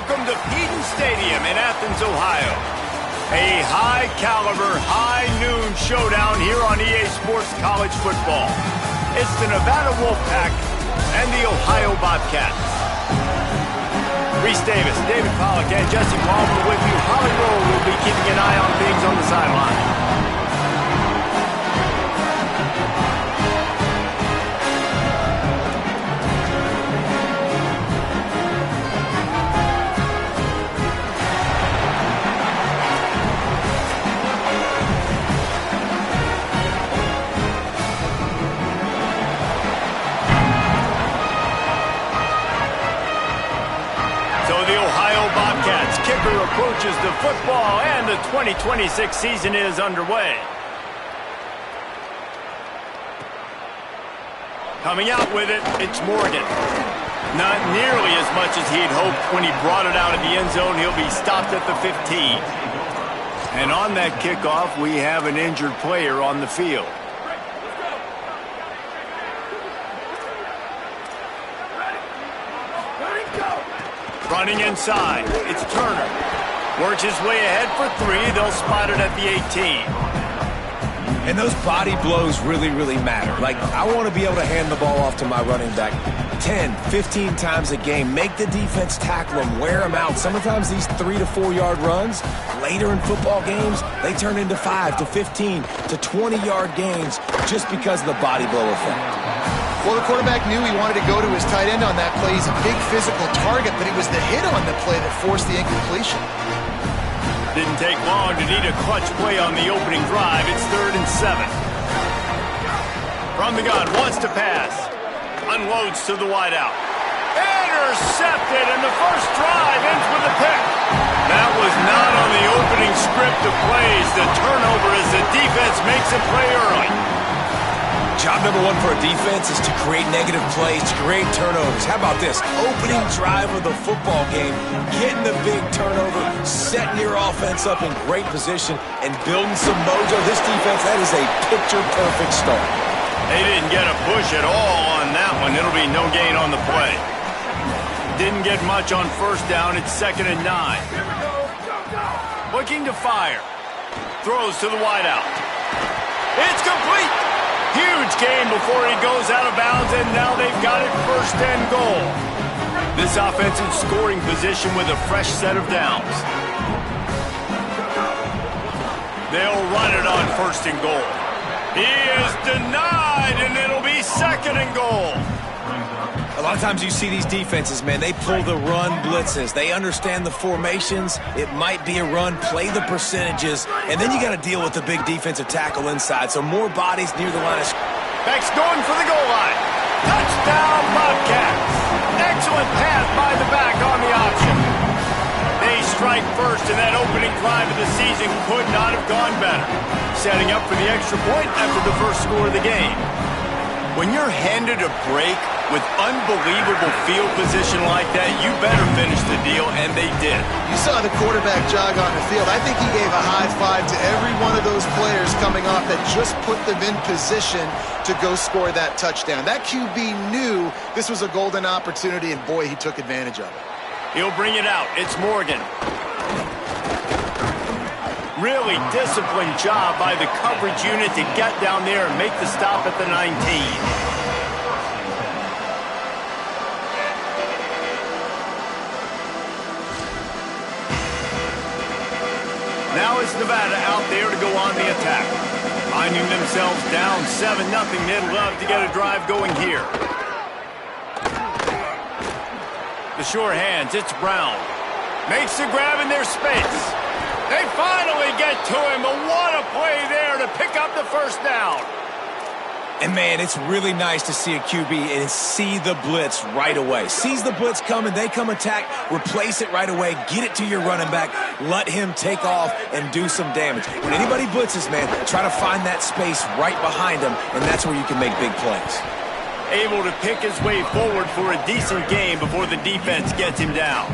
Welcome to Peden Stadium in Athens, Ohio. A high-caliber, high-noon showdown here on EA Sports College Football. It's the Nevada Wolfpack and the Ohio Bobcats. Reese Davis, David Pollack, and Jesse Palmer with you. Holly Roll will be keeping an eye on things on the sideline. Kicker approaches the football, and the 2026 season is underway. Coming out with it, it's Morgan. Not nearly as much as he'd hoped when he brought it out of the end zone. He'll be stopped at the 15. And on that kickoff, we have an injured player on the field. Running inside, it's Turner. Works his way ahead for 3. They'll spot it at the 18. And those body blows really, really matter. Like, I want to be able to hand the ball off to my running back 10, 15 times a game. Make the defense tackle them, wear them out. Sometimes these 3 to 4 yard runs, later in football games, they turn into 5 to 15 to 20 yard gains just because of the body blow effect. Well, the quarterback knew he wanted to go to his tight end on that play. He's a big physical target, but it was the hit on the play that forced the incompletion. Didn't take long to need a clutch play on the opening drive. It's 3rd and 7. From the gun, wants to pass. Unloads to the wideout. Intercepted, and the first drive ends with a pick. That was not on the opening script of plays. The turnover as the defense makes a play early. Job number 1 for a defense is to create negative plays, to create turnovers. How about this? Opening drive of the football game, getting the big turnover, setting your offense up in great position, and building some mojo. This defense, that is a picture-perfect start. They didn't get a push at all on that one. It'll be no gain on the play. Didn't get much on first down. It's 2nd and 9. Looking to fire. Throws to the wideout. It's complete. Huge gain before he goes out of bounds, and now they've got it 1st and goal. This offensive scoring position with a fresh set of downs. They'll run it on 1st and goal. He is denied, and it'll be 2nd and goal. A lot of times you see these defenses, man, they pull the run blitzes. They understand the formations. It might be a run, play the percentages, and then you got to deal with the big defensive tackle inside. So more bodies near the line of Beck's going for the goal line. Touchdown, Bobcats. Excellent pass by the back on the option. They strike first, and that opening drive of the season could not have gone better. Setting up for the extra point after the first score of the game. When you're handed a break with unbelievable field position like that, you better finish the deal, and they did. You saw the quarterback jog on the field. I think he gave a high five to every one of those players coming off that just put them in position to go score that touchdown. That QB knew this was a golden opportunity, and boy, he took advantage of it. He'll bring it out. It's Morgan. Really disciplined job by the coverage unit to get down there and make the stop at the 19. Now it's Nevada out there to go on the attack. Finding themselves down 7-0, they'd love to get a drive going here. The sure hands, it's Brown. Makes the grab in their space. They finally get to him, but what a play there to pick up the 1st down. And, man, it's really nice to see a QB and see the blitz right away. Sees the blitz coming, they come attack, replace it right away, get it to your running back, let him take off and do some damage. When anybody blitzes, man, try to find that space right behind them, and that's where you can make big plays. Able to pick his way forward for a decent game before the defense gets him down.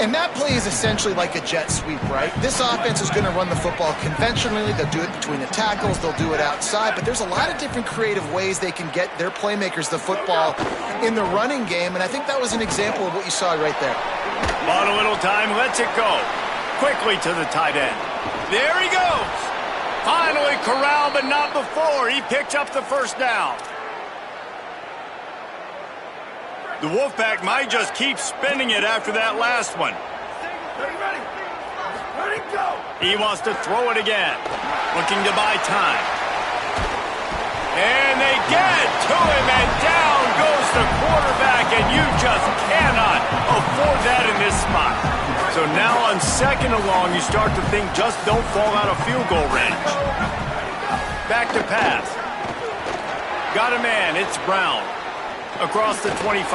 And that play is essentially like a jet sweep, right? This offense is going to run the football conventionally. They'll do it between the tackles. They'll do it outside. But there's a lot of different creative ways they can get their playmakers the football in the running game. And I think that was an example of what you saw right there. Bought a little time, lets it go. Quickly to the tight end. There he goes. Finally corralled, but not before. He picks up the first down. The Wolfpack might just keep spinning it after that last one. Ready, go. He wants to throw it again. Looking to buy time. And they get to him, and down goes the quarterback, and you just cannot afford that in this spot. So now on second and long, you start to think just don't fall out of field goal range. Back to pass. Got a man, it's Brown. Across the 25.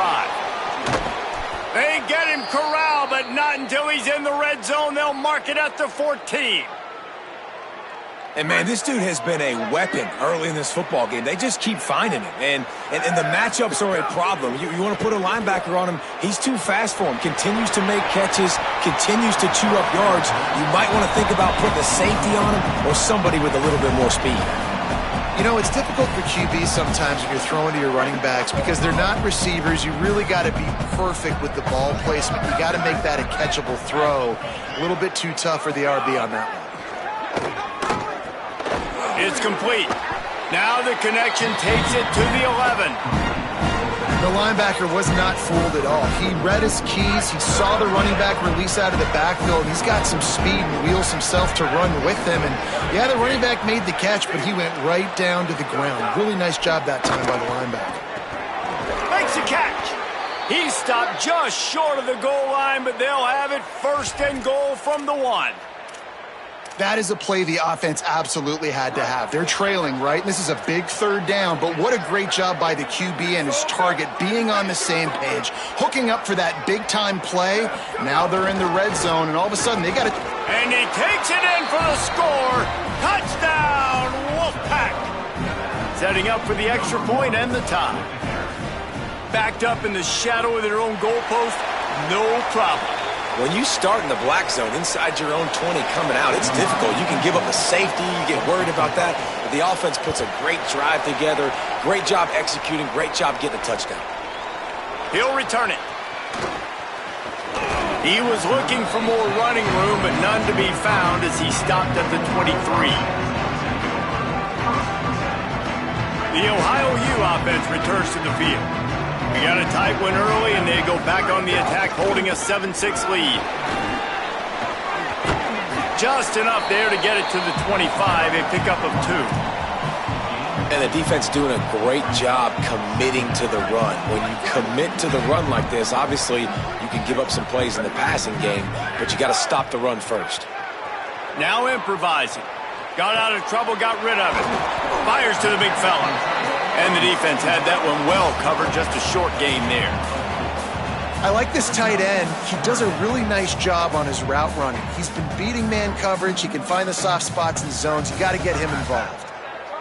They get him corralled, but not until he's in the red zone. They'll mark it at the 14. And, man, this dude has been a weapon early in this football game. They just keep finding him. And the matchups are a problem. You want to put a linebacker on him, he's too fast for him. Continues to make catches, continues to chew up yards. You might want to think about putting a safety on him or somebody with a little bit more speed. You know, it's difficult for QBs sometimes when you're throwing to your running backs because they're not receivers. You really got to be perfect with the ball placement. You got to make that a catchable throw. A little bit too tough for the RB on that one. It's complete. Now the connection takes it to the 11. The linebacker was not fooled at all. He read his keys. He saw the running back release out of the backfield. He's got some speed and wheels himself to run with him. And, yeah, the running back made the catch, but he went right down to the ground. Really nice job that time by the linebacker. Makes a catch. He stopped just short of the goal line, but they'll have it first and goal from the 1. That is a play the offense absolutely had to have. They're trailing, right? And this is a big third down, but what a great job by the QB and his target being on the same page, hooking up for that big-time play. Now they're in the red zone, and all of a sudden they got to... And he takes it in for the score. Touchdown, Wolfpack. Setting up for the extra point and the tie. Backed up in the shadow of their own goalpost, no problem. When you start in the black zone inside your own 20 coming out, it's difficult. You can give up a safety. You get worried about that. But the offense puts a great drive together. Great job executing. Great job getting a touchdown. He'll return it. He was looking for more running room, but none to be found as he stopped at the 23. The Ohio U offense returns to the field. We got a tight one early, and they go back on the attack, holding a 7-6 lead. Just enough there to get it to the 25, a pickup of 2. And the defense doing a great job committing to the run. When you commit to the run like this, obviously you can give up some plays in the passing game, but you got to stop the run first. Now improvising. Got out of trouble, got rid of it. Fires to the big fella. And the defense had that one well covered, just a short game there. I like this tight end. He does a really nice job on his route running. He's been beating man coverage. He can find the soft spots in zones. You got to get him involved.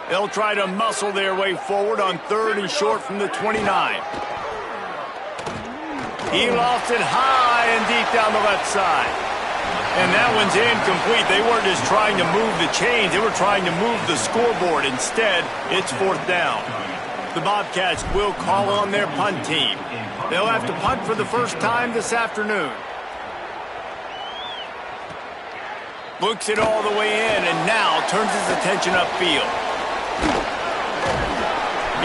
They'll try to muscle their way forward on 3rd and short from the 29. He lost it high and deep down the left side. And that one's incomplete. They weren't just trying to move the chains. They were trying to move the scoreboard. Instead, it's 4th down. The Bobcats will call on their punt team. They'll have to punt for the first time this afternoon. Looks it all the way in and now turns his attention upfield.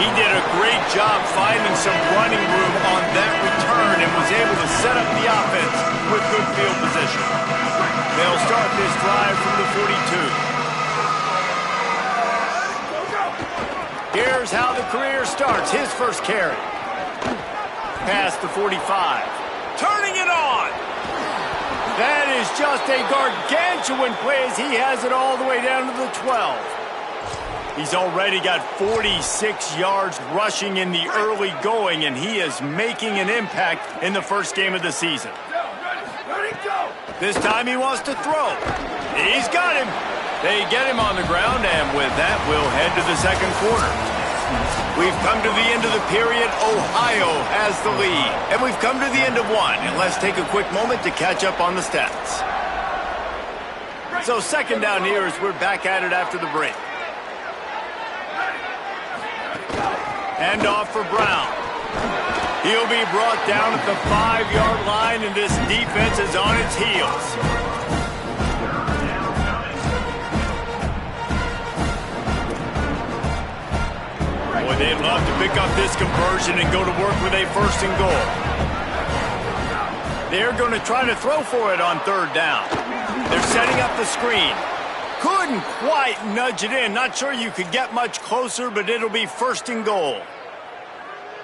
He did a great job finding some running room on that return and was able to set up the offense with good field position. They'll start this drive from the 42. Here's how the career starts. His first carry. Past the 45. Turning it on. That is just a gargantuan play as he has it all the way down to the 12. He's already got 46 yards rushing in the early going, and he is making an impact in the first game of the season. This time he wants to throw. He's got him. They get him on the ground, and with that, we'll head to the second quarter. We've come to the end of the period. Ohio has the lead. And we've come to the end of one. And let's take a quick moment to catch up on the stats. So second down here as we're back at it after the break. Hand off for Brown. He'll be brought down at the 5-yard line, and this defense is on its heels. Boy, they'd love to pick up this conversion and go to work with a 1st and goal. They're going to try to throw for it on 3rd down. They're setting up the screen. Couldn't quite nudge it in. Not sure you could get much closer, but it'll be 1st and goal.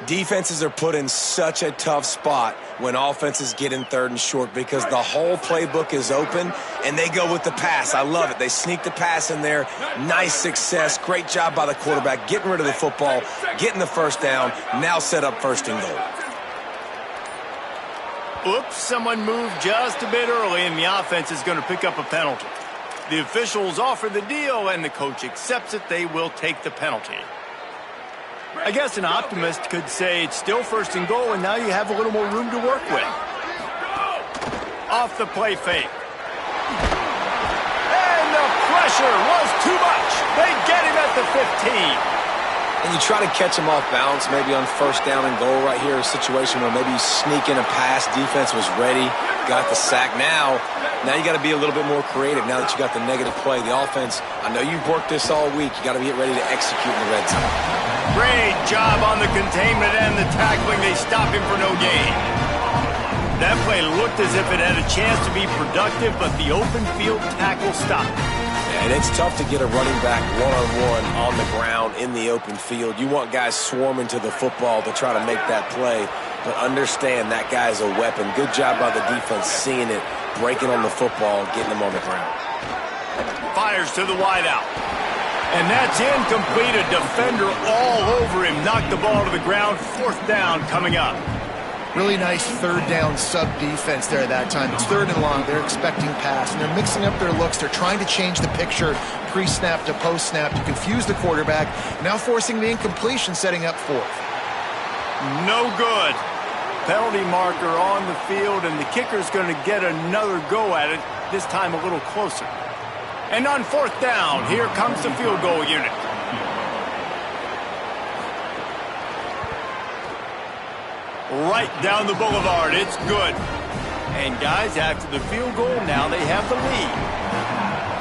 Defenses are put in such a tough spot when offenses get in 3rd and short because the whole playbook is open and they go with the pass. I love it. They sneak the pass in there. Nice success. Great job by the quarterback getting rid of the football, getting the 1st down, now set up 1st and goal. Oops, someone moved just a bit early, and the offense is going to pick up a penalty. The officials offer the deal, and the coach accepts it. They will take the penalty. I guess an optimist could say it's still 1st and goal, and now you have a little more room to work with. Off the play fake. And the pressure was too much. They get him at the 15. And you try to catch him off balance, maybe on 1st down and goal right here, a situation where maybe you sneak in a pass, defense was ready, got the sack. Now you got to be a little bit more creative now that you got the negative play. The offense, I know you've worked this all week. You got to get ready to execute in the red zone. Great job on the containment and the tackling. They stop him for no gain. That play looked as if it had a chance to be productive, but the open field tackle stopped. And it's tough to get a running back one-on-one on the ground in the open field. You want guys swarming to the football to try to make that play, but understand that guy is a weapon. Good job by the defense seeing it, breaking on the football, getting them on the ground. Fires to the wideout. And that's incomplete. A defender all over him. Knocked the ball to the ground. 4th down coming up. Really nice 3rd down sub-defense there at that time. It's 3rd and long. They're expecting pass, and they're mixing up their looks. They're trying to change the picture pre-snap to post-snap to confuse the quarterback, now forcing the incompletion, setting up 4th. No good. Penalty marker on the field, and the kicker's going to get another go at it, this time a little closer. And on 4th down, here comes the field goal unit. Right down the boulevard. It's good. And guys, after the field goal, now they have the lead.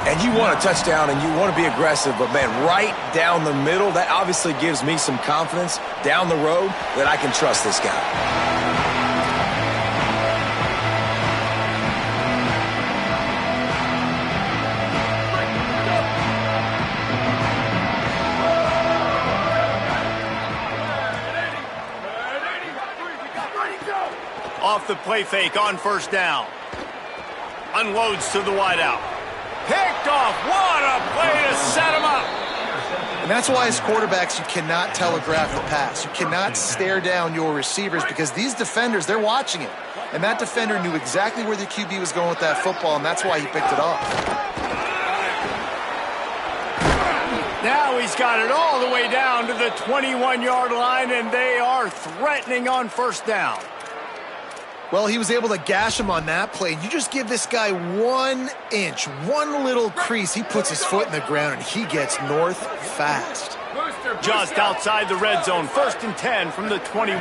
And you want a touchdown and you want to be aggressive, but man, right down the middle, that obviously gives me some confidence down the road that I can trust this guy. Off the play fake on 1st down. Unloads to the wideout. Picked off. What a play to set him up. And that's why as quarterbacks, you cannot telegraph the pass. You cannot stare down your receivers because these defenders, they're watching it. And that defender knew exactly where the QB was going with that football, and that's why he picked it off. Now he's got it all the way down to the 21-yard line, and they are threatening on 1st down. Well, he was able to gash him on that play. You just give this guy 1 inch, one little crease. He puts his foot in the ground, and he gets north fast. Just outside the red zone. 1st and 10 from the 21.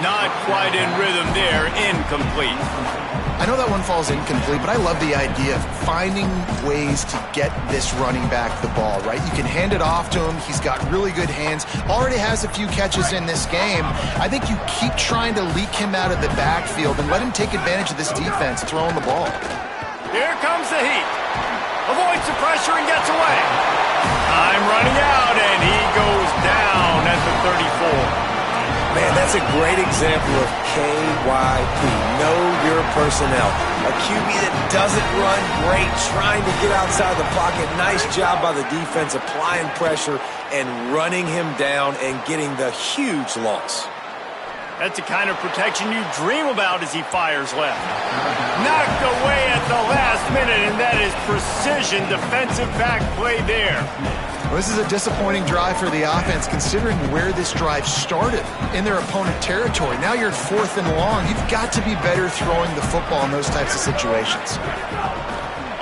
Not quite in rhythm there. Incomplete. I know that one falls incomplete, but I love the idea of finding ways to get this running back the ball, right? You can hand it off to him. He's got really good hands. Already has a few catches in this game. I think you keep trying to leak him out of the backfield and let him take advantage of this defense throwing the ball. Here comes the heat. Avoids the pressure and gets away. Time running out, and he goes down at the 34. Man, that's a great example of KYP. Know your personnel. A QB that doesn't run great, trying to get outside the pocket. Nice job by the defense, applying pressure and running him down and getting the huge loss. That's the kind of protection you dream about as he fires left. Knocked away at the last minute, and that is precision defensive back play there. Well, this is a disappointing drive for the offense considering where this drive started in their opponent territory. Now you're at 4th and long. You've got to be better throwing the football in those types of situations.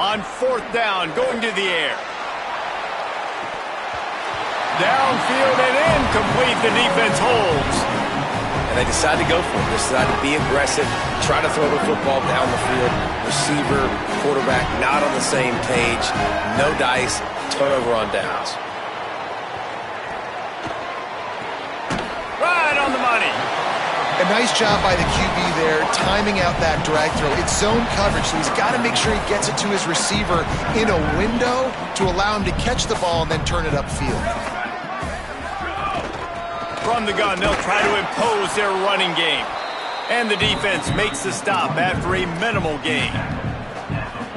On 4th down, going to the air. Downfield and incomplete. The defense holds. And they decide to go for it. They decide to be aggressive, try to throw the football down the field. Receiver, quarterback, not on the same page. No dice. Turnover on downs. Right on the money. A nice job by the QB there, timing out that drag throw. It's zone coverage, so he's got to make sure he gets it to his receiver in a window to allow him to catch the ball and then turn it upfield. From the gun, they'll try to impose their running game. And the defense makes the stop after a minimal gain.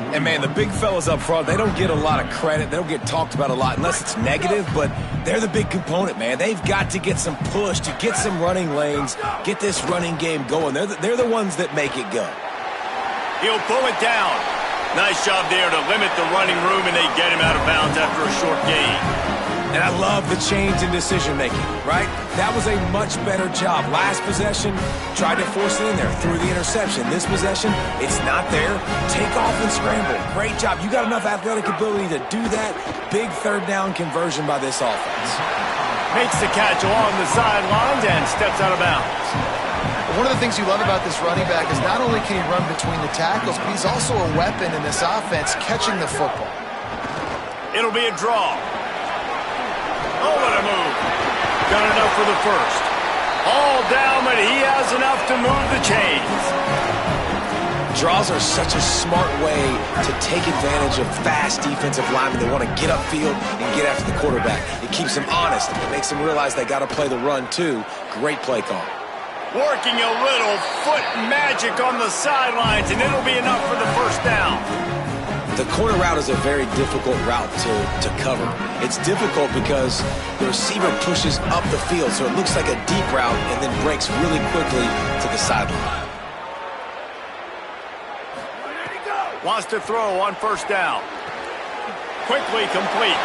And, man, the big fellas up front, they don't get a lot of credit. They don't get talked about a lot unless it's negative, but they're the big component, man. They've got to get some push, to get some running lanes, get this running game going. They're the ones that make it go. He'll pull it down. Nice job there to limit the running room, and they get him out of bounds after a short gain. And I love the change in decision-making, right? That was a much better job. Last possession, tried to force it in there, threw the interception. This possession, it's not there. Take off and scramble. Great job. You got enough athletic ability to do that. Big third down conversion by this offense. Makes the catch along the sidelines and steps out of bounds. One of the things you love about this running back is not only can he run between the tackles, but he's also a weapon in this offense catching the football. It'll be a draw. Oh, what a move. Got enough for the first. All down, but he has enough to move the chains. Draws are such a smart way to take advantage of fast defensive linemen. They want to get upfield and get after the quarterback. It keeps them honest. It makes them realize they got to play the run, too. Great play call. Working a little foot magic on the sidelines, and it'll be enough for the first down. The corner route is a very difficult route to cover. It's difficult because the receiver pushes up the field, so it looks like a deep route and then breaks really quickly to the sideline. Wants to throw on first down. Quickly complete.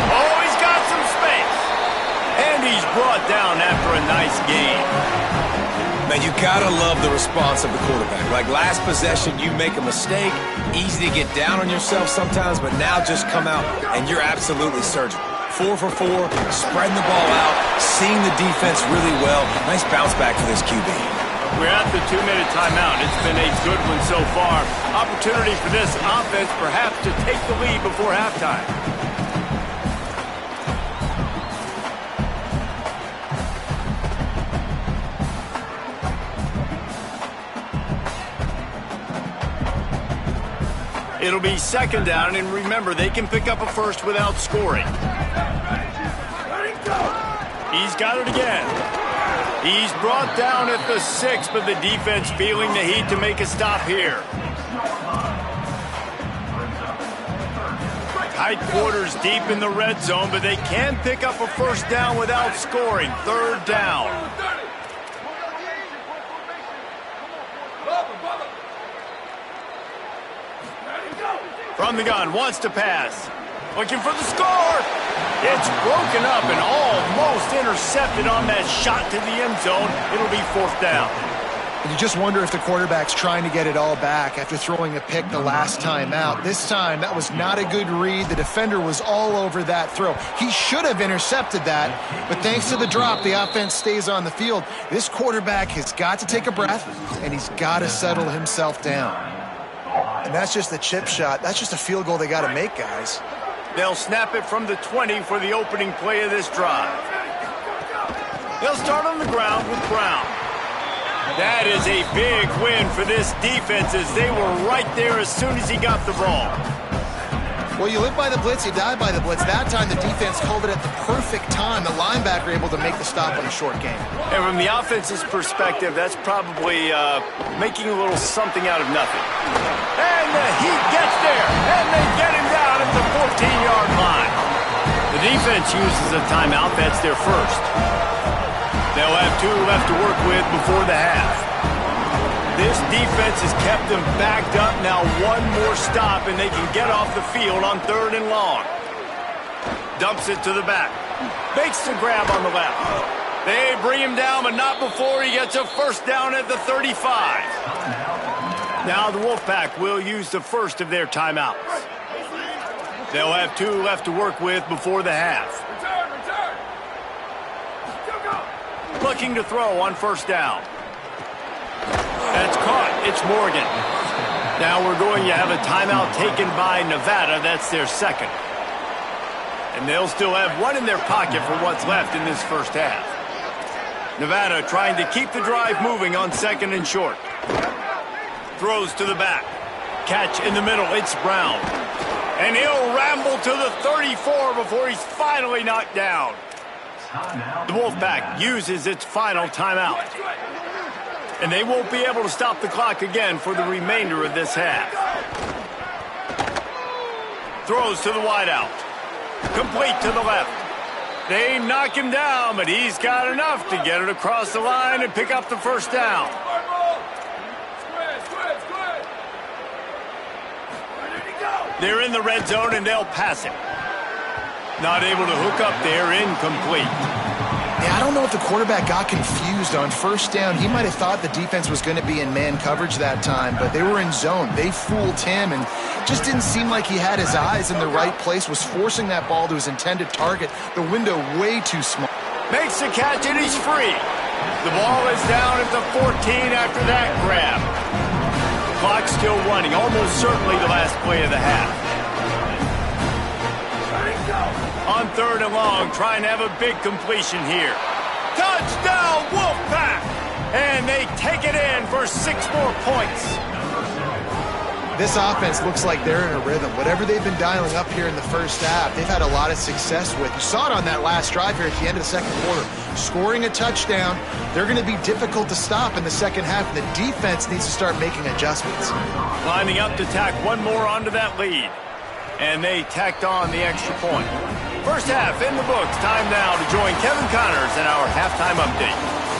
Oh, he's got some space. And he's brought down after a nice gain. Man, you gotta love the response of the quarterback. Like last possession, you make a mistake, easy to get down on yourself sometimes, but now just come out and you're absolutely surgical. 4 for 4, spreading the ball out, seeing the defense really well. Nice bounce back for this QB. We're at the 2-minute timeout. It's been a good one so far. Opportunity for this offense perhaps to take the lead before halftime. It'll be second down, and remember, they can pick up a first without scoring. He's got it again. He's brought down at the 6, but the defense feeling the heat to make a stop here. Tight quarters deep in the red zone, but they can pick up a first down without scoring. Third down. From the gun, wants to pass. Looking for the score. It's broken up and almost intercepted on that shot to the end zone. It'll be fourth down. And you just wonder if the quarterback's trying to get it all back after throwing a pick the last time out. This time, that was not a good read. The defender was all over that throw. He should have intercepted that, but thanks to the drop, the offense stays on the field. This quarterback has got to take a breath, and he's got to settle himself down. And that's just a chip shot. That's just a field goal they got to make, guys. They'll snap it from the 20 for the opening play of this drive. They'll start on the ground with Brown. That is a big win for this defense as they were right there as soon as he got the ball. Well, you live by the blitz, you die by the blitz. That time the defense called it at the perfect time. The linebacker able to make the stop on a short game. And from the offense's perspective, that's probably making a little something out of nothing. And the Heat gets there, and they get him down at the 14-yard line. The defense uses a timeout. That's their first. They'll have 2 left to work with before the half. This defense has kept them backed up. Now 1 more stop, and they can get off the field on 3rd and long. Dumps it to the back. Makes the grab on the left. They bring him down, but not before he gets a first down at the 35. Now the Wolfpack will use the first of their timeouts. They'll have 2 left to work with before the half. looking to throw on first down. That's caught. It's Morgan. Now we're going to have a timeout taken by Nevada. That's their second. And they'll still have one in their pocket for what's left in this first half. Nevada trying to keep the drive moving on second and short. Throws to the back. Catch in the middle. It's Brown. And he'll ramble to the 34 before he's finally knocked down. The Wolfpack uses its final timeout. And they won't be able to stop the clock again for the remainder of this half. Throws to the wideout. Complete to the left. They knock him down, but he's got enough to get it across the line and pick up the first down. They're in the red zone, and they'll pass it. Not able to hook up there, incomplete. Yeah, I don't know if the quarterback got confused on first down. He might have thought the defense was going to be in man coverage that time, but they were in zone. They fooled him, and just didn't seem like he had his eyes in the right place, was forcing that ball to his intended target. The window way too small. Makes the catch, and he's free. The ball is down at the 14 after that grab. Clock still running, almost certainly the last play of the half. On third and long, trying to have a big completion here. Touchdown, Wolfpack! And they take it in for 6 more points. This offense looks like they're in a rhythm. Whatever they've been dialing up here in the first half, they've had a lot of success with. You saw it on that last drive here at the end of the second quarter. Scoring a touchdown, they're going to be difficult to stop in the second half, and the defense needs to start making adjustments. Lining up to tack one more onto that lead. And they tacked on the extra point. First half in the books. Time now to join Kevin Connors in our halftime update.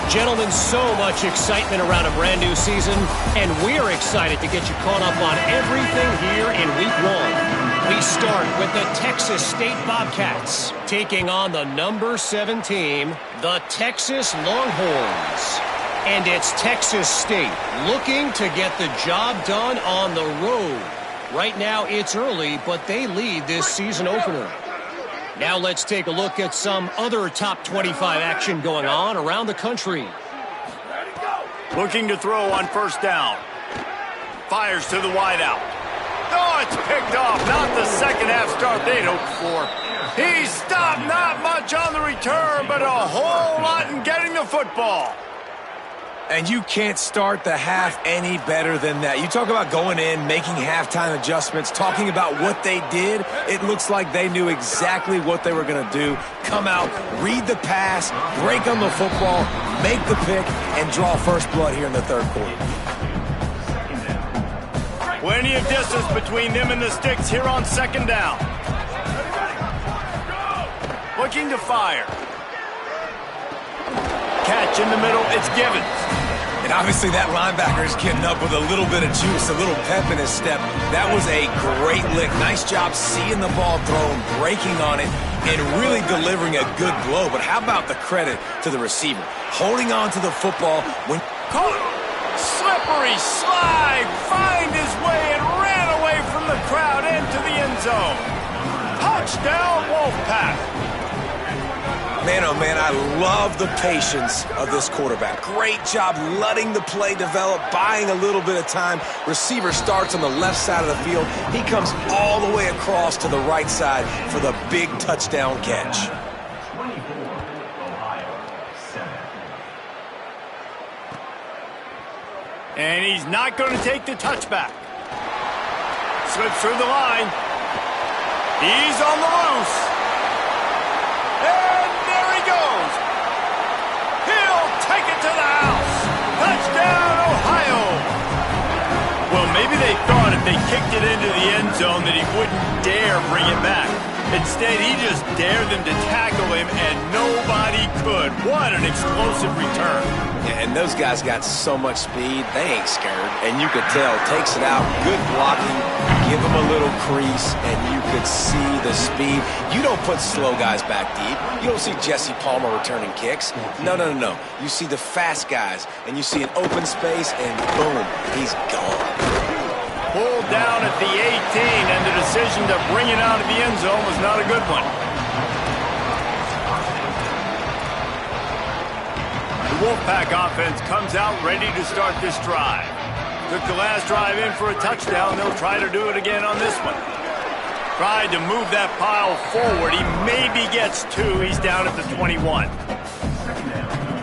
Gentlemen, so much excitement around a brand new season, and we're excited to get you caught up on everything here in Week 1. We start with the Texas State Bobcats taking on the number 7 team, the Texas Longhorns. And it's Texas State looking to get the job done on the road. Right now it's early, but they lead this season opener. Now let's take a look at some other top 25 action going on around the country. Looking to throw on first down. Fires to the wideout. Oh, it's picked off. Not the second half start they'd hoped for. He stopped, not much on the return, but a whole lot in getting the football. And you can't start the half any better than that. You talk about going in, making halftime adjustments, talking about what they did. It looks like they knew exactly what they were going to do. Come out, read the pass, break on the football, make the pick, and draw first blood here in the third quarter. Plenty of distance between them and the sticks here on second down. Looking to fire. Catch in the middle, it's Givens. And obviously that linebacker is getting up with a little bit of juice, a little pep in his step. That was a great lick. Nice job seeing the ball thrown, breaking on it, and really delivering a good blow. But how about the credit to the receiver? Holding on to the football when... Caught. Slippery slide, find his way and ran away from the crowd into the end zone. Touchdown, Wolfpack. Man, oh man, I love the patience of this quarterback. Great job letting the play develop, buying a little bit of time. Receiver starts on the left side of the field. He comes all the way across to the right side for the big touchdown catch. And he's not going to take the touchback. Slips through the line. He's on the loose. And there he goes. He'll take it to the house. Touchdown, Ohio. Well, maybe they thought if they kicked it into the end zone that he wouldn't dare bring it back. Instead, he just dared them to tackle him, and nobody could. What an explosive return. Yeah, and those guys got so much speed, they ain't scared. And you could tell, takes it out, good blocking, give them a little crease, and you could see the speed. You don't put slow guys back deep. You don't see Jesse Palmer returning kicks. No. You see the fast guys, and you see an open space, and boom, he's gone. Pulled down at the 18, and the decision to bring it out of the end zone was not a good one. Wolfpack offense comes out ready to start this drive. Took the last drive in for a touchdown. They'll try to do it again on this one. Tried to move that pile forward. He maybe gets 2. He's down at the 21.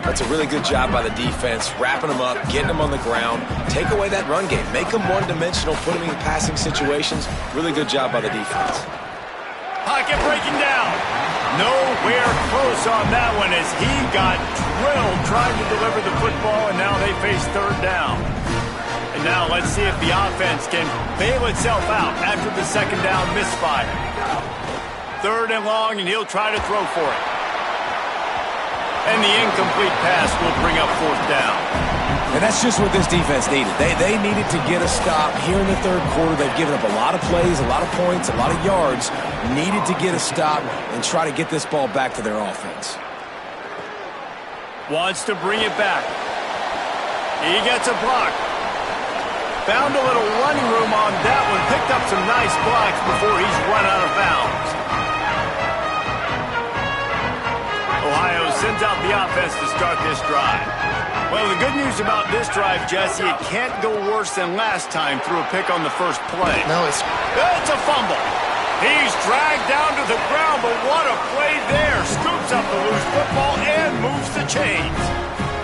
That's a really good job by the defense, wrapping them up, getting them on the ground, take away that run game, make them one-dimensional, put them in passing situations. Really good job by the defense. Pocket breaking down. Nowhere close on that one as he got drilled trying to deliver the football, and now they face third down. And now let's see if the offense can bail itself out after the second down misfire. 3rd and long, and he'll try to throw for it. And the incomplete pass will bring up 4th down. And that's just what this defense needed. They needed to get a stop here in the 3rd quarter. They've given up a lot of plays, a lot of points, a lot of yards. Needed to get a stop and try to get this ball back to their offense. Wants to bring it back. He gets a block. Found a little running room on that one. Picked up some nice blocks before he's run out of bounds. Ohio sends out the offense to start this drive. Well, the good news about this drive, Jesse, it can't go worse than last time through a pick on the first play. No, it's a fumble. He's dragged down to the ground, but what a play there. Scoops up the loose football and moves the chains.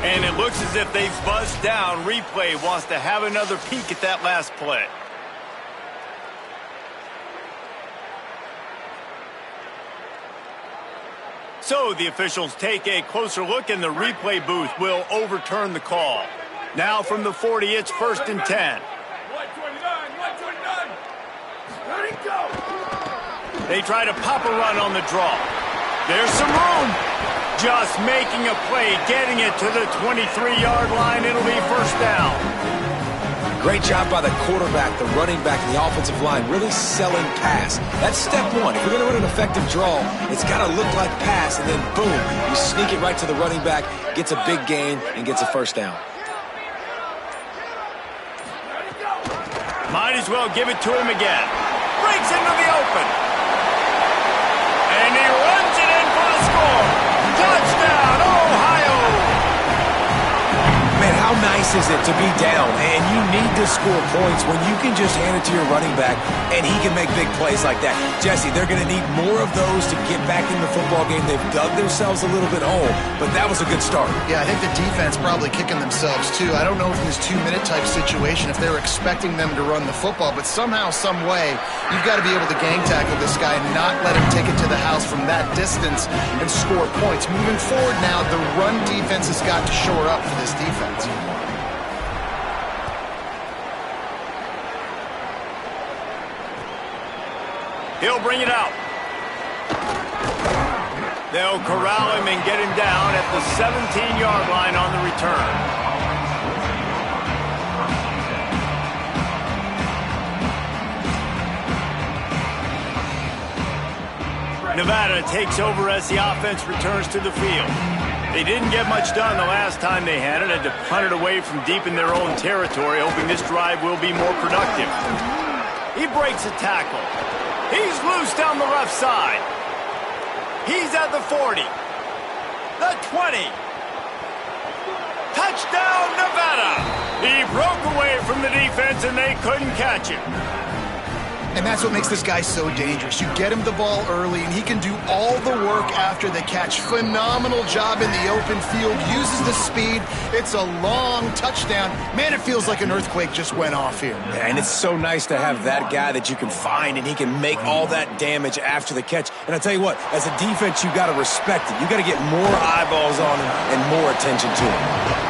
And it looks as if they've buzzed down. Replay wants to have another peek at that last play. So the officials take a closer look, and the replay booth will overturn the call. Now from the 40, it's 1st and 10. 129. Let it go. They try to pop a run on the draw. There's some room. Just making a play, getting it to the 23-yard line. It'll be 1st down. Great job by the quarterback, the running back, and the offensive line, really selling pass. That's step 1. If you're going to run an effective draw, it's got to look like pass, and then boom, you sneak it right to the running back, gets a big gain, and gets a 1st down. Might as well give it to him again. Breaks into the open. And he runs it in for the score. Touchdown, Ohio! Man, how nice is it to be down and you need to score points when you can just hand it to your running back and he can make big plays like that? Jesse, they're going to need more of those to get back in the football game. They've dug themselves a little bit hole, but that was a good start. Yeah, I think the defense probably kicking themselves too. I don't know if in this 2-minute type situation if they were expecting them to run the football, but somehow, some way, you've got to be able to gang tackle this guy and not let him take it to the house from that distance and score points. Moving forward now, the run defense has got to shore up for this defense. He'll bring it out. They'll corral him and get him down at the 17-yard line on the return. Nevada takes over as the offense returns to the field. They didn't get much done the last time they had it. Had to punt it away from deep in their own territory, hoping this drive will be more productive. He breaks a tackle. He's loose down the left side. He's at the 40. The 20. Touchdown, Nevada. He broke away from the defense and they couldn't catch him. And that's what makes this guy so dangerous. You get him the ball early, and he can do all the work after the catch. Phenomenal job in the open field. Uses the speed. It's a long touchdown. Man, it feels like an earthquake just went off here. Yeah, and it's so nice to have that guy that you can find, and he can make all that damage after the catch. And I tell you what, as a defense, you got to respect it. You got to get more eyeballs on him and more attention to him.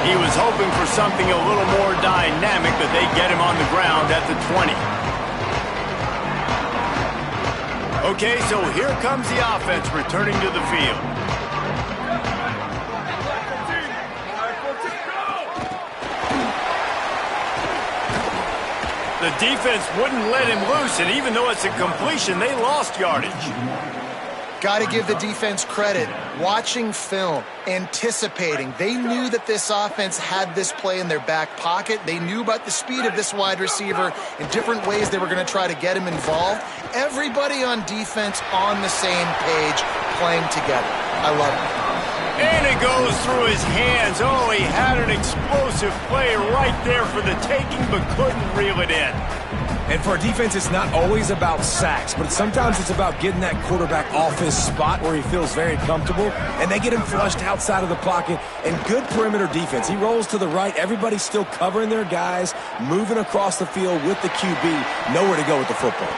He was hoping for something a little more dynamic, but they get him on the ground at the 20. Okay, so here comes the offense returning to the field. The defense wouldn't let him loose, and even though it's a completion, they lost yardage. Got to give the defense credit. Watching film, anticipating. They knew that this offense had this play in their back pocket. They knew about the speed of this wide receiver in different ways they were going to try to get him involved. Everybody on defense on the same page, playing together. I love it. And a goes through his hands. Oh, he had an explosive play right there for the taking, but couldn't reel it in. And for a defense, it's not always about sacks, but sometimes it's about getting that quarterback off his spot where he feels very comfortable, and they get him flushed outside of the pocket. And good perimeter defense. He rolls to the right. Everybody's still covering their guys, moving across the field with the QB. Nowhere to go with the football.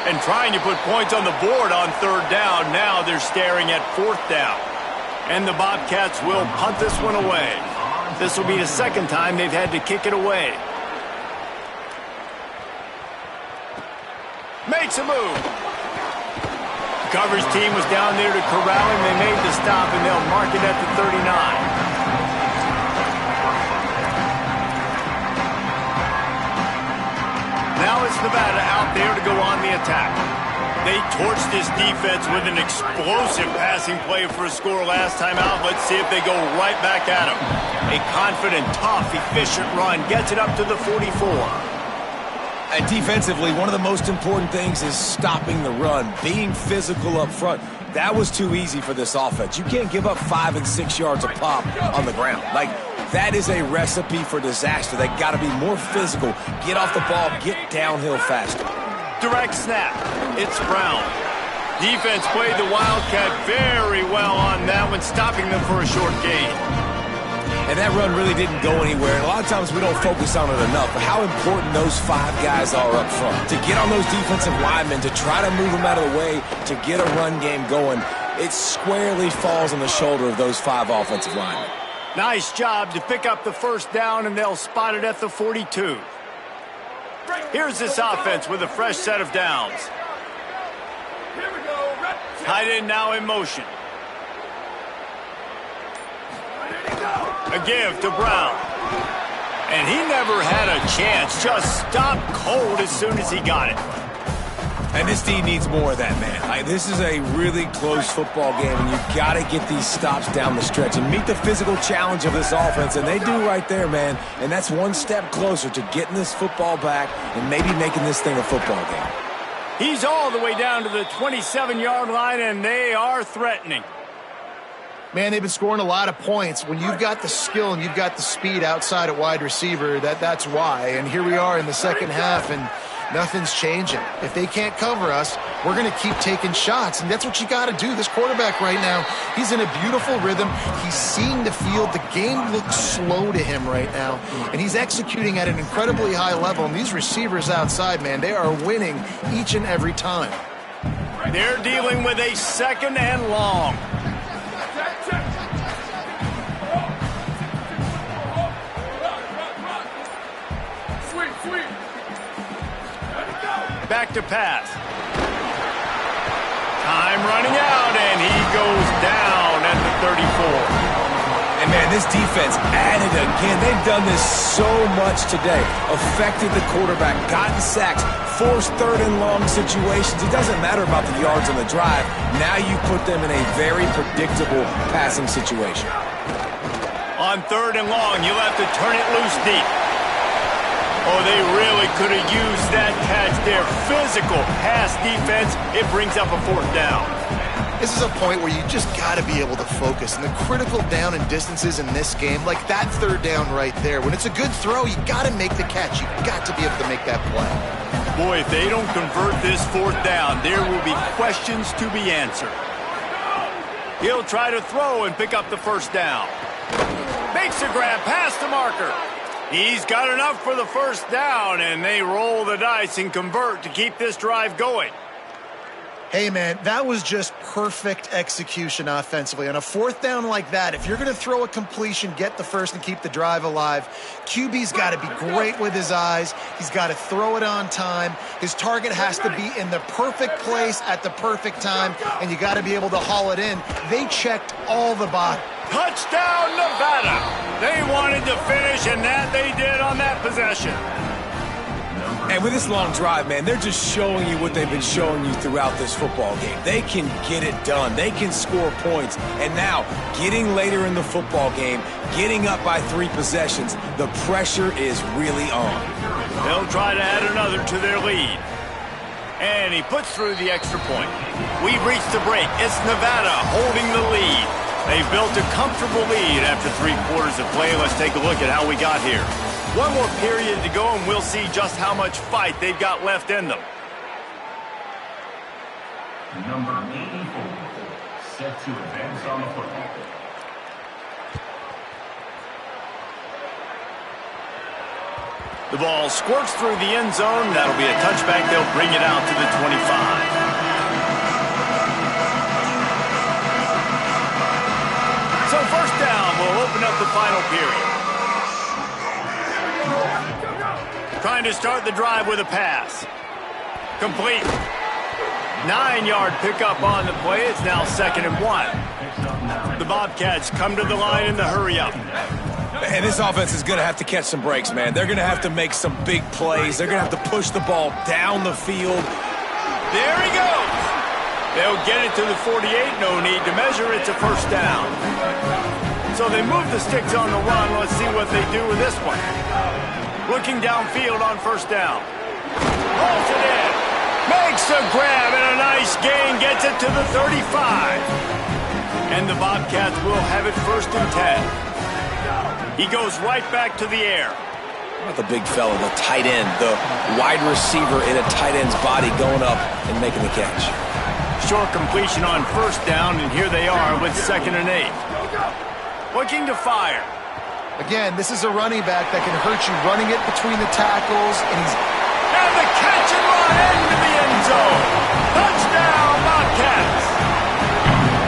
And trying to put points on the board on third down. Now they're staring at fourth down. And the Bobcats will punt this one away. This will be the second time they've had to kick it away. Makes a move. Coverage team was down there to corral him. They made the stop, and they'll mark it at the 39. Now it's Nevada out there to go on the attack. They torched this defense with an explosive passing play for a score last time out. Let's see if they go right back at him. A confident, tough, efficient run gets it up to the 44. And defensively, one of the most important things is stopping the run, being physical up front. That was too easy for this offense. You can't give up 5 and 6 yards a pop on the ground. Like, that is a recipe for disaster. They got to be more physical, get off the ball, get downhill faster. Direct snap. It's Brown. Defense played the Wildcat very well on that one, stopping them for a short gain. And that run really didn't go anywhere. And a lot of times we don't focus on it enough. But how important those 5 guys are up front. To get on those defensive linemen, to try to move them out of the way, to get a run game going, it squarely falls on the shoulder of those 5 offensive linemen. Nice job to pick up the first down, and they'll spot it at the 42. Here's this offense with a fresh set of downs. Tight end now in motion. A give to Brown. And he never had a chance. Just stopped cold as soon as he got it. And this team needs more of that, man. This is a really close football game, and you've got to get these stops down the stretch and meet the physical challenge of this offense, and they do right there, man. And that's one step closer to getting this football back and maybe making this thing a football game. He's all the way down to the 27-yard line, and they are threatening. Man, they've been scoring a lot of points. When you've got the skill and you've got the speed outside at wide receiver, that's why. And here we are in the second half, and nothing's changing. If they can't cover us, we're going to keep taking shots, and that's what you got to do. This quarterback right now, he's in a beautiful rhythm. He's seeing the field. The game looks slow to him right now, and he's executing at an incredibly high level. And these receivers outside, man, they are winning each and every time. They're dealing with a second and long. Back to pass. Time running out, and he goes down at the 34. And, man, this defense added again. They've done this so much today. Affected the quarterback, gotten sacks, forced third and long situations. It doesn't matter about the yards on the drive. Now you put them in a very predictable passing situation. On third and long, you'll have to turn it loose deep. Oh, they really could have used that catch there. Physical pass defense. It brings up a fourth down. This is a point where you just got to be able to focus. And the critical down and distances in this game, like that third down right there, when it's a good throw, you got to make the catch. You got to be able to make that play. Boy, if they don't convert this fourth down, there will be questions to be answered. He'll try to throw and pick up the first down. Makes a grab past the marker. He's got enough for the first down, and they roll the dice and convert to keep this drive going. Hey, man, that was just perfect execution offensively. On a fourth down like that, if you're going to throw a completion, get the first and keep the drive alive, QB's got to be great with his eyes. He's got to throw it on time. His target has to be in the perfect place at the perfect time, and you got to be able to haul it in. They checked all the boxes. Touchdown, Nevada. They wanted to finish, and that they did on that possession. And with this long drive, man, they're just showing you what they've been showing you throughout this football game. They can get it done. They can score points. And now, getting later in the football game, getting up by 3 possessions, the pressure is really on. They'll try to add another to their lead. And he puts through the extra point. We've reached the break. It's Nevada holding the lead. They've built a comfortable lead after 3 quarters of play. Let's take a look at how we got here. One more period to go, and we'll see just how much fight they've got left in them. Number 84, set to advance on the football. The ball squirts through the end zone. That'll be a touchback. They'll bring it out to the 25. So first down, we'll open up the final period. Trying to start the drive with a pass. Complete. 9-yard pickup on the play. It's now 2nd and 1. The Bobcats come to the line in the hurry-up. And this offense is going to have to catch some breaks, man. They're going to have to make some big plays. They're going to have to push the ball down the field. There he goes. They'll get it to the 48. No need to measure. It's a first down. So they move the sticks on the run. Let's see what they do with this one. Looking downfield on first down. Pulls it in. Makes a grab and a nice gain. Gets it to the 35. And the Bobcats will have it 1st and 10. He goes right back to the air. What about the big fella, the tight end, the wide receiver in a tight end's body going up and making the catch? Short completion on first down, and here they are with 2nd and 8. Looking to fire. Again, this is a running back that can hurt you running it between the tackles, and he's... And the catch and run into the end zone. Touchdown, Bobcats.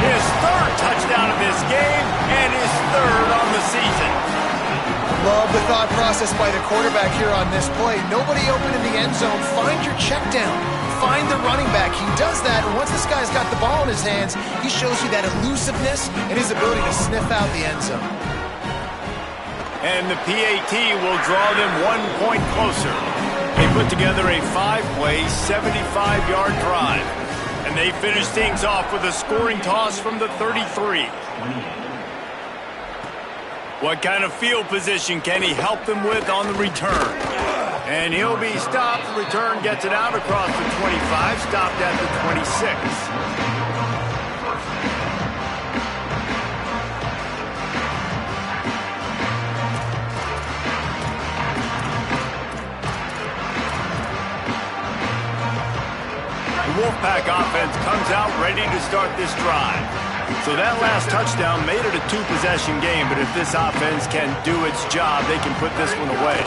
His 3rd touchdown of this game and his 3rd on the season. Love the thought process by the quarterback here on this play. Nobody open in the end zone. Find your check down. Find the running back. He does that, and once this guy's got the ball in his hands, he shows you that elusiveness and his ability to sniff out the end zone. And the PAT will draw them 1 point closer. They put together a 5-play, 75-yard drive. And they finish things off with a scoring toss from the 33. What kind of field position can he help them with on the return? And he'll be stopped. Return gets it out across the 25, stopped at the 26. The Wolfpack offense comes out ready to start this drive. So that last touchdown made it a 2-possession game, but if this offense can do its job, they can put this one away.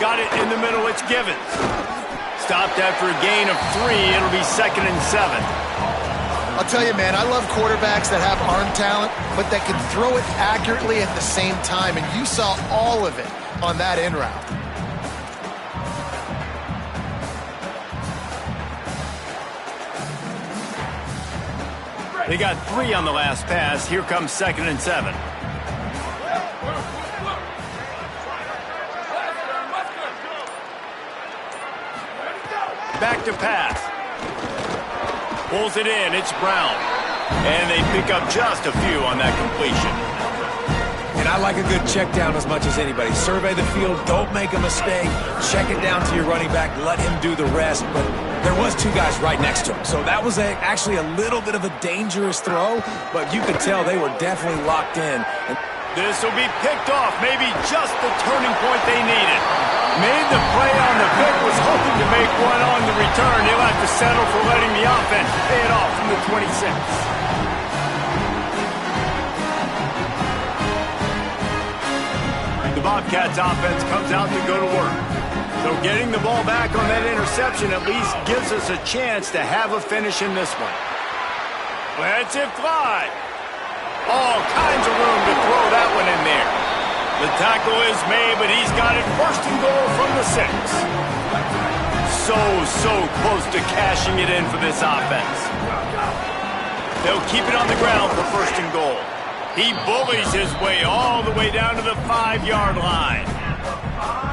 Got it in the middle, it's Givens. Stopped after a gain of 3, it'll be 2nd and 7. I'll tell you, man, I love quarterbacks that have arm talent, but that can throw it accurately at the same time, and you saw all of it on that in route. They got 3 on the last pass. Here comes 2nd and 7. Back to pass. Pulls it in. It's Brown. And they pick up just a few on that completion. And I like a good check down as much as anybody. Survey the field. Don't make a mistake. Check it down to your running back. Let him do the rest. But there was 2 guys right next to him. So that was actually a little bit of a dangerous throw, but you could tell they were definitely locked in. This will be picked off. Maybe just the turning point they needed. Made the play on the pick, was hoping to make one on the return. He'll have to settle for letting the offense pay it off from the 26. The Bobcats offense comes out to go to work. So getting the ball back on that interception at least gives us a chance to have a finish in this one. Lets it fly. All kinds of room to throw that one in there. The tackle is made, but he's got it 1st and goal from the 6. So close to cashing it in for this offense. They'll keep it on the ground for 1st and goal. He bullies his way all the way down to the 5-yard line.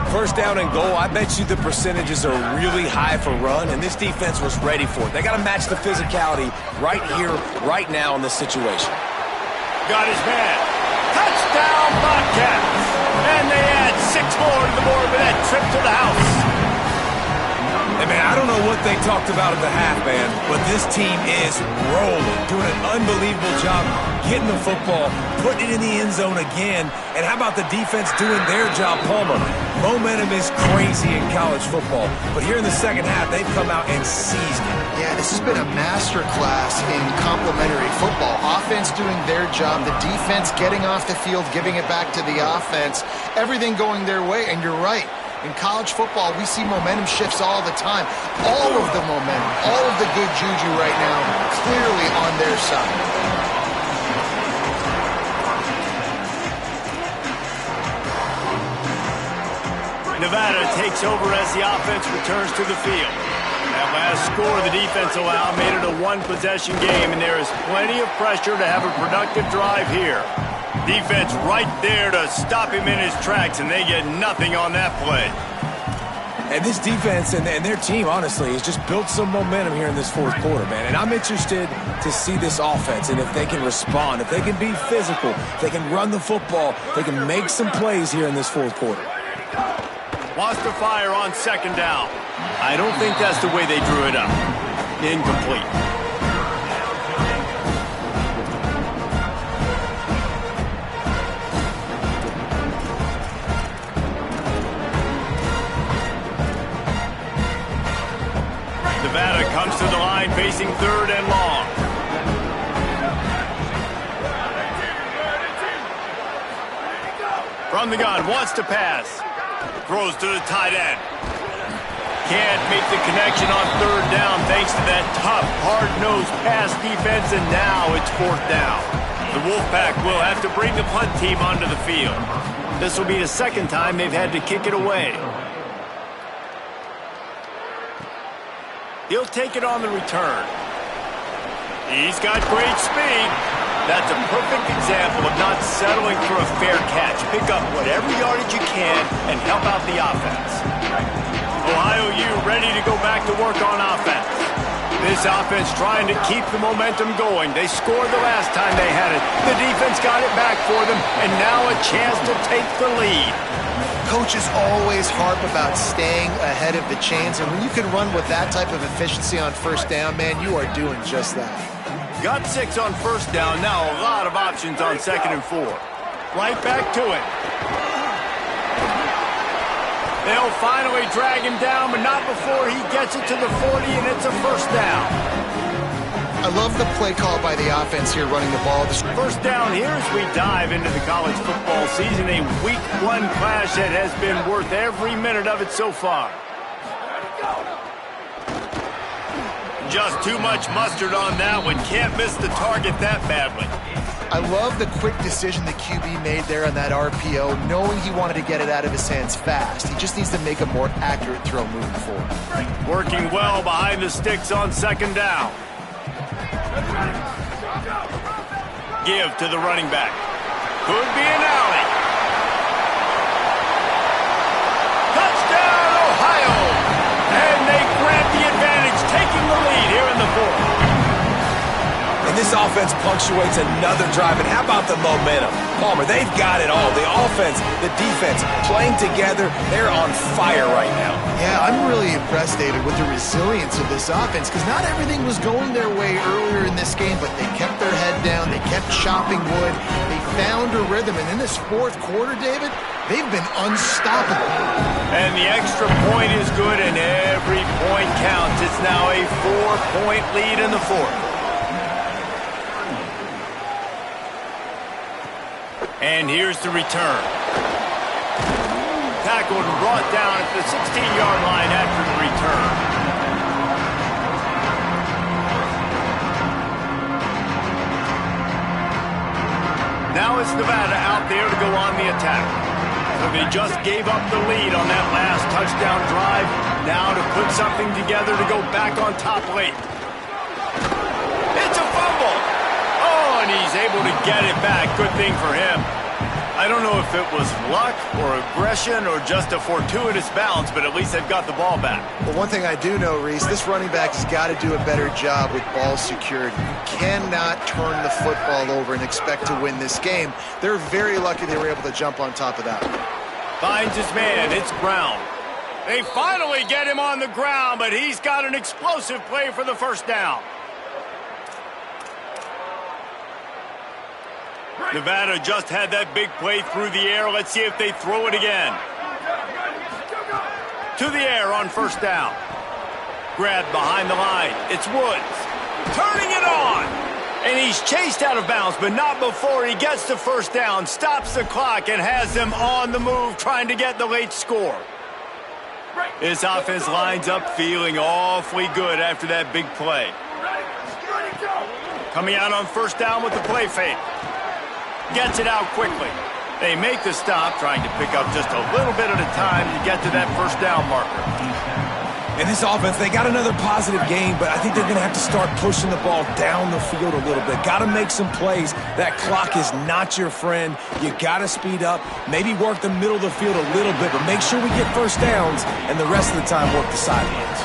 1st down and goal, I bet you the percentages are really high for run, and this defense was ready for it. They got to match the physicality right here, right now in this situation. Got his man. Touchdown, Bobcats. And they add 6 more to the board with that trip to the house. Hey, man, I don't know what they talked about at the half, man, but this team is rolling, doing an unbelievable job getting the football, putting it in the end zone again, and how about the defense doing their job, Palmer? Momentum is crazy in college football, but here in the second half, they've come out and seized it. Yeah, this has been a masterclass in complementary football. Offense doing their job, the defense getting off the field, giving it back to the offense, everything going their way, and you're right. In college football, we see momentum shifts all the time. All of the momentum, all of the good juju right now, clearly on their side. Nevada takes over as the offense returns to the field. That last score the defense allowed made it a one-possession game, and there is plenty of pressure to have a productive drive here. Defense right there to stop him in his tracks, and they get nothing on that play. And this defense and their team, honestly, has just built some momentum here in this fourth quarter, man. And I'm interested to see this offense and if they can respond, if they can be physical, if they can run the football, they can make some plays here in this fourth quarter. Wants to fire on second down. I don't think that's the way they drew it up. Incomplete. Nevada comes to the line facing third and long. From the gun, wants to pass. Throws to the tight end. Can't make the connection on third down thanks to that tough, hard-nosed pass defense, and now it's fourth down. The Wolfpack will have to bring the punt team onto the field. This will be the second time they've had to kick it away. He'll take it on the return. He's got great speed. That's a perfect example of not settling for a fair catch. Pick up whatever yardage you can and help out the offense. Ohio U ready to go back to work on offense. This offense trying to keep the momentum going. They scored the last time they had it. The defense got it back for them, and now a chance to take the lead. Coaches always harp about staying ahead of the chains, and when you can run with that type of efficiency on first down, man, you are doing just that. Got 6 on first down, now a lot of options on second and 4. Right back to it. They'll finally drag him down, but not before he gets it to the 40, and it's a first down. I love the play call by the offense here running the ball. First down here as we dive into the college football season, a week 1 clash that has been worth every minute of it so far. Just too much mustard on that one. Can't miss the target that badly. I love the quick decision the QB made there on that RPO, knowing he wanted to get it out of his hands fast. He just needs to make a more accurate throw moving forward. Working well behind the sticks on second down. Give to the running back. Could be an alley. Touchdown, Ohio! And they grab the advantage, taking the lead here in the fourth. And this offense punctuates another drive. And how about the momentum? Palmer, they've got it all. The offense, the defense, playing together. They're on fire right now. Yeah, I'm really impressed, David, with the resilience of this offense, because not everything was going their way earlier in this game, but they kept their head down. They kept chopping wood. They found a rhythm. And in this fourth quarter, David, they've been unstoppable. And the extra point is good, and every point counts. It's now a 4-point lead in the fourth. And here's the return. Tackled and brought down at the 16-yard line after the return. Now it's Nevada out there to go on the attack. So they just gave up the lead on that last touchdown drive. Now to put something together to go back on top late. It's a fumble. Oh, and he's able to get it back. Good thing for him. I don't know if it was luck or aggression or just a fortuitous bounce, but at least they've got the ball back. Well, one thing I do know, Reese, this running back has got to do a better job with ball security. You cannot turn the football over and expect to win this game. They're very lucky they were able to jump on top of that. Finds his man. It's Brown. They finally get him on the ground, but he's got an explosive play for the first down. Nevada just had that big play through the air. Let's see if they throw it again. To the air on first down. Grabbed behind the line. It's Woods. Turning it on. And he's chased out of bounds, but not before he gets the first down, stops the clock, and has them on the move trying to get the late score. This offense lines up feeling awfully good after that big play. Coming out on first down with the play fake. Gets it out quickly. They make the stop, trying to pick up just a little bit at a time to get to that first down marker. In this offense, they got another positive game, but I think they're going to have to start pushing the ball down the field a little bit. Got to make some plays. That clock is not your friend. You got to speed up, maybe work the middle of the field a little bit, but make sure we get first downs and the rest of the time work the sidelines.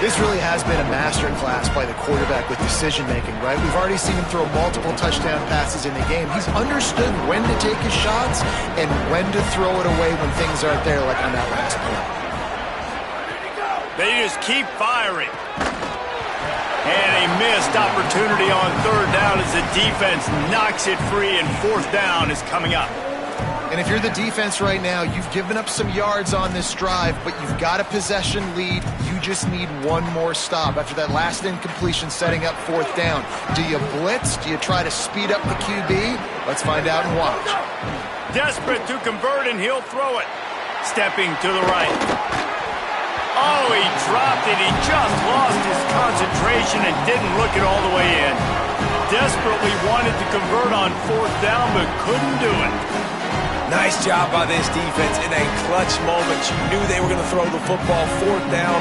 This really has been a masterclass by the quarterback with decision-making, right? We've already seen him throw multiple touchdown passes in the game. He's understood when to take his shots and when to throw it away when things aren't there, like on that last play. They just keep firing. And a missed opportunity on third down as the defense knocks it free, and fourth down is coming up. And if you're the defense right now, you've given up some yards on this drive, but you've got a possession lead. You just need one more stop after that last incompletion setting up fourth down. Do you blitz? Do you try to speed up the QB? Let's find out and watch. Desperate to convert, and he'll throw it. Stepping to the right. Oh, he dropped it. He just lost his concentration and didn't look it all the way in. Desperately wanted to convert on fourth down, but couldn't do it. Nice job by this defense in a clutch moment. You knew they were going to throw the football fourth down.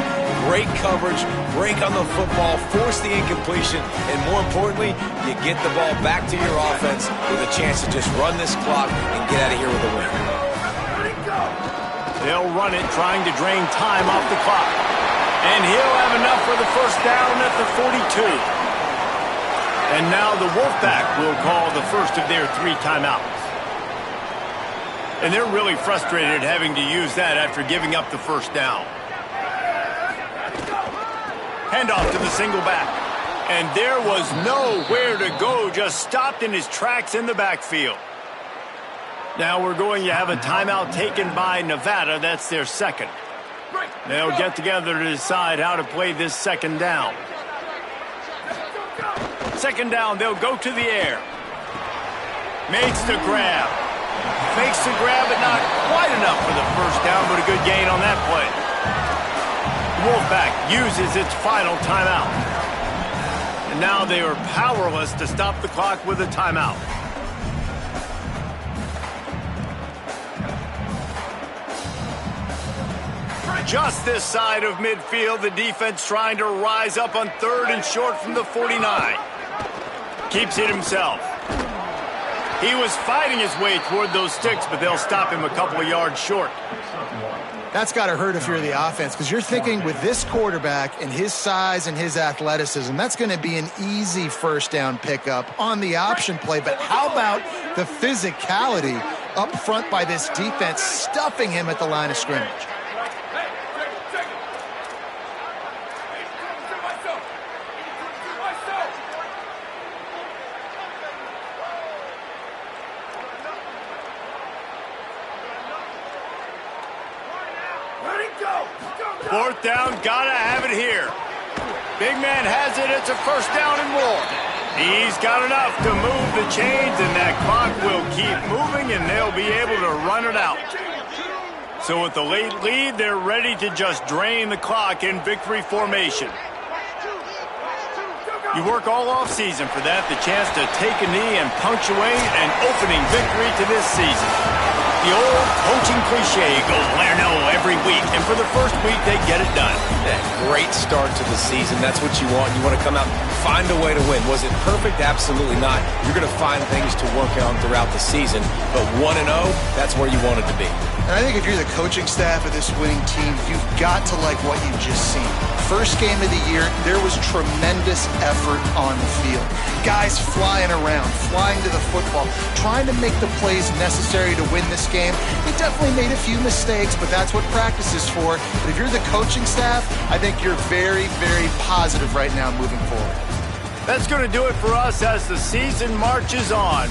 Great coverage, break on the football, force the incompletion, and more importantly, you get the ball back to your offense with a chance to just run this clock and get out of here with a win. They'll run it, trying to drain time off the clock. And he'll have enough for the first down at the 42. And now the Wolfpack will call the first of their 3 timeouts. And they're really frustrated having to use that after giving up the first down. Handoff to the single back. And there was nowhere to go, just stopped in his tracks in the backfield. Now we're going to have a timeout taken by Nevada. That's their second. They'll get together to decide how to play this second down. Second down, they'll go to the air. Makes the grab. Makes the grab, but not quite enough for the first down, but a good gain on that play. Wolfpack uses its final timeout. And now they are powerless to stop the clock with a timeout. Just this side of midfield, the defense trying to rise up on third and short from the 49. Keeps it himself. He was fighting his way toward those sticks, but they'll stop him a couple of yards short. That's got to hurt if you're the offense, because you're thinking with this quarterback and his size and his athleticism, that's going to be an easy first down pickup on the option play. But how about the physicality up front by this defense, stuffing him at the line of scrimmage? Fourth down, gotta have it here. Big man has it, it's a first down and more. He's got enough to move the chains, and that clock will keep moving, and they'll be able to run it out. So with the late lead, they're ready to just drain the clock in victory formation. You work all offseason for that, the chance to take a knee and punctuate an opening victory to this season. The old coaching cliche goes Lerno every week, and for the first week, they get it done. Yeah, great start to the season. That's what you want. You want to come out, find a way to win. Was it perfect? Absolutely not. You're going to find things to work on throughout the season, but 1-0, that's where you want it to be. And I think if you're the coaching staff of this winning team, you've got to like what you've just seen. First game of the year, there was tremendous effort on the field. Guys flying around, flying to the football, trying to make the plays necessary to win this game. He definitely made a few mistakes, but that's what practice is for. But if you're the coaching staff, I think you're very, very positive right now moving forward. That's going to do it for us as the season marches on.